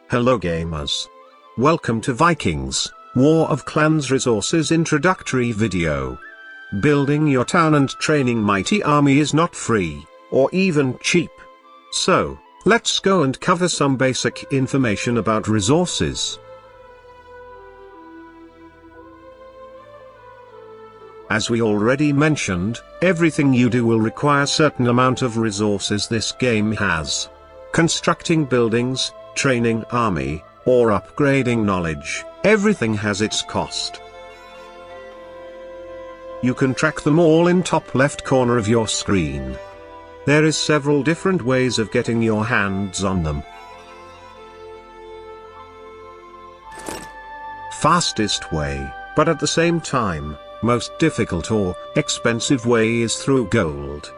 Hello gamers. Welcome to Vikings, War of Clans Resources introductory video. Building your town and training mighty army is not free, or even cheap. So, let's go and cover some basic information about resources. As we already mentioned, everything you do will require certain amount of resources this game has. Constructing buildings, training army, or upgrading knowledge, everything has its cost. You can track them all in top left corner of your screen. There is several different ways of getting your hands on them. Fastest way, but at the same time, most difficult or expensive way is through gold.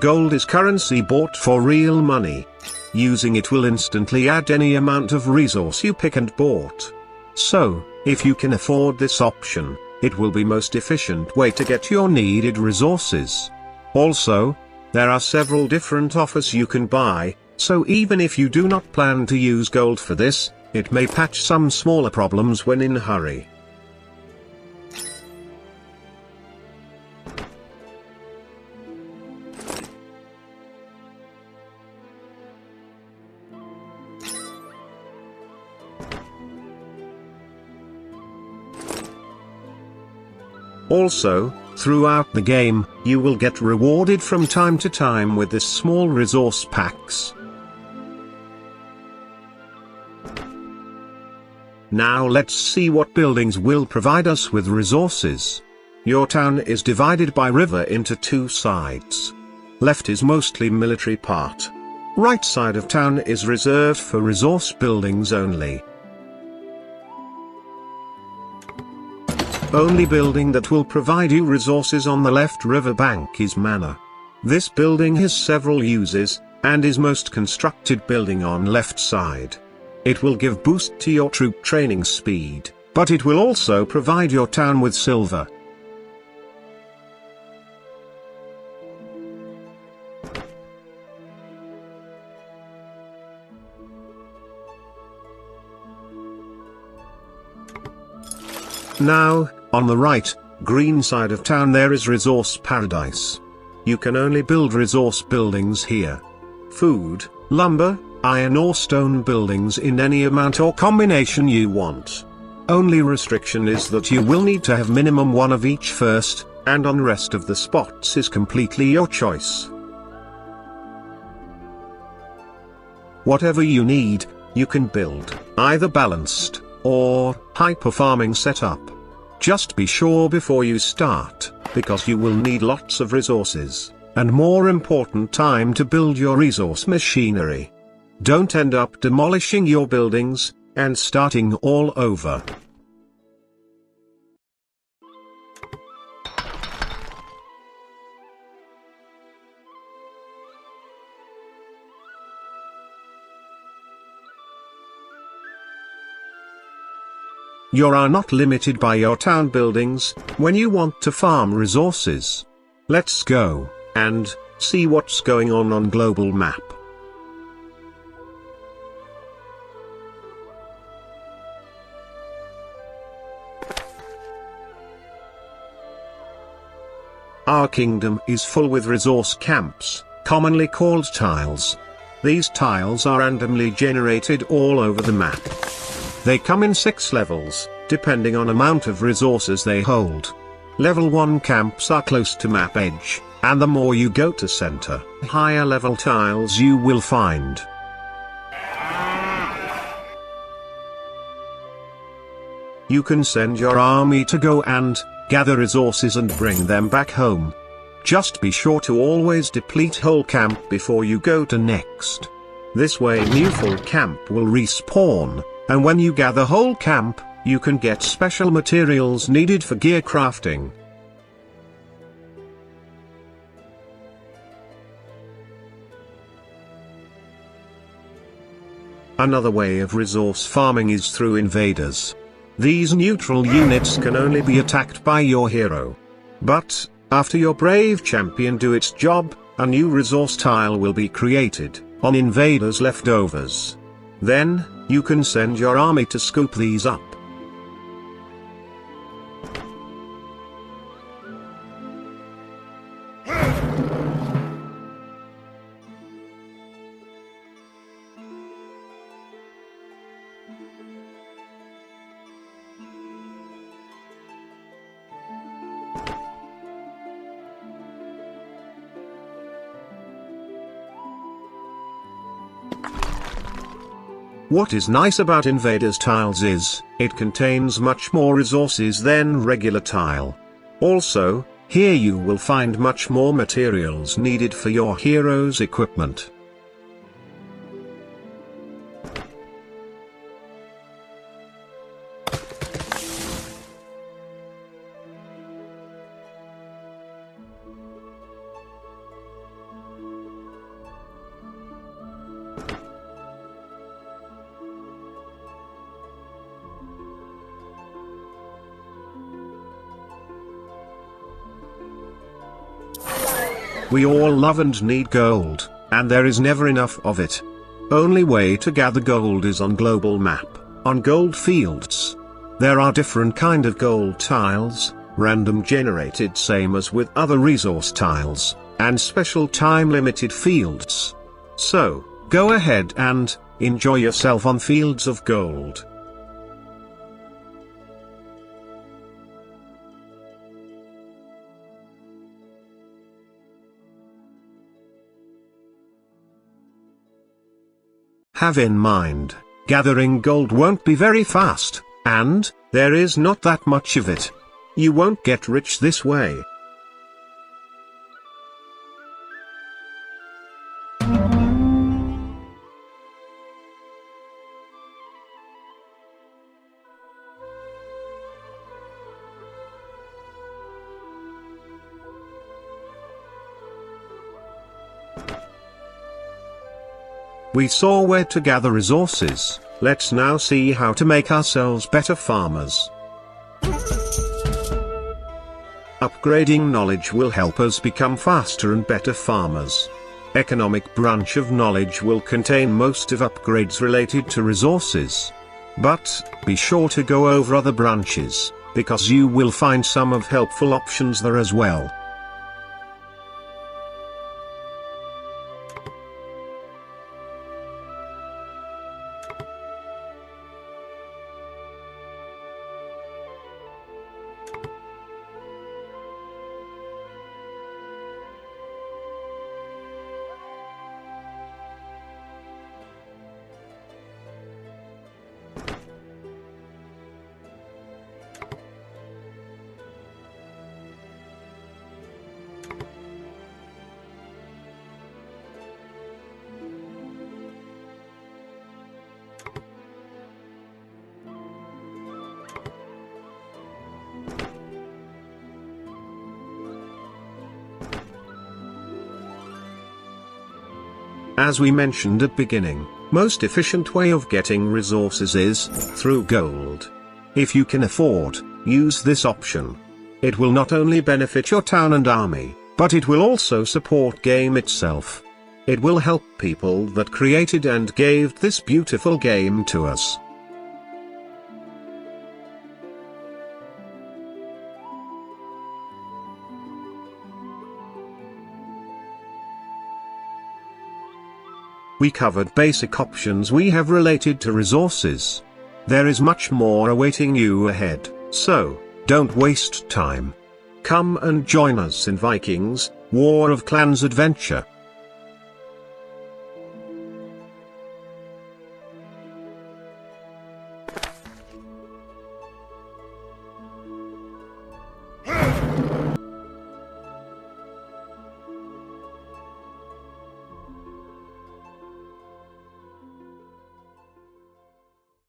Gold is currency bought for real money. Using it will instantly add any amount of resource you pick and bought. So, if you can afford this option, it will be most efficient way to get your needed resources. Also, there are several different offers you can buy, so even if you do not plan to use gold for this, it may patch some smaller problems when in a hurry. Also, throughout the game, you will get rewarded from time to time with this small resource packs. Now let's see what buildings will provide us with resources. Your town is divided by river into two sides. Left is mostly military part. Right side of town is reserved for resource buildings only. Only building that will provide you resources on the left river bank is manor. This building has several uses, and is most constructed building on left side. It will give boost to your troop training speed, but it will also provide your town with silver. Now, on the right, green side of town there is resource paradise. You can only build resource buildings here. Food, lumber, iron or stone buildings in any amount or combination you want. Only restriction is that you will need to have minimum one of each first, and on rest of the spots is completely your choice. Whatever you need, you can build, either balanced, or hyper farming setup. Just be sure before you start, because you will need lots of resources, and more important time to build your resource machinery. Don't end up demolishing your buildings, and starting all over. You are not limited by your town buildings, when you want to farm resources. Let's go, and see what's going on global map. Our kingdom is full with resource camps, commonly called tiles. These tiles are randomly generated all over the map. They come in 6 levels, depending on amount of resources they hold. Level 1 camps are close to map edge, and the more you go to center, higher level tiles you will find. You can send your army to go and gather resources and bring them back home. Just be sure to always deplete whole camp before you go to next. This way new full camp will respawn. And when you gather whole camp, you can get special materials needed for gear crafting. Another way of resource farming is through invaders. These neutral units can only be attacked by your hero. But, after your brave champion do its job, a new resource tile will be created, on invaders' leftovers. Then, you can send your army to scoop these up. What is nice about Invaders tiles is, it contains much more resources than regular tile. Also, here you will find much more materials needed for your hero's equipment. We all love and need gold, and there is never enough of it. Only way to gather gold is on global map, on gold fields. There are different kind of gold tiles, random generated same as with other resource tiles, and special time limited fields. So, go ahead and enjoy yourself on fields of gold. Have in mind, gathering gold won't be very fast, and there is not that much of it. You won't get rich this way. We saw where to gather resources, let's now see how to make ourselves better farmers. Upgrading knowledge will help us become faster and better farmers. Economic branch of knowledge will contain most of upgrades related to resources. But, be sure to go over other branches, because you will find some of helpful options there as well. As we mentioned at beginning, most efficient way of getting resources is through gold. If you can afford, use this option. It will not only benefit your town and army, but it will also support game itself. It will help people that created and gave this beautiful game to us. We covered basic options we have related to resources. There is much more awaiting you ahead, so don't waste time. Come and join us in Vikings, War of Clans adventure.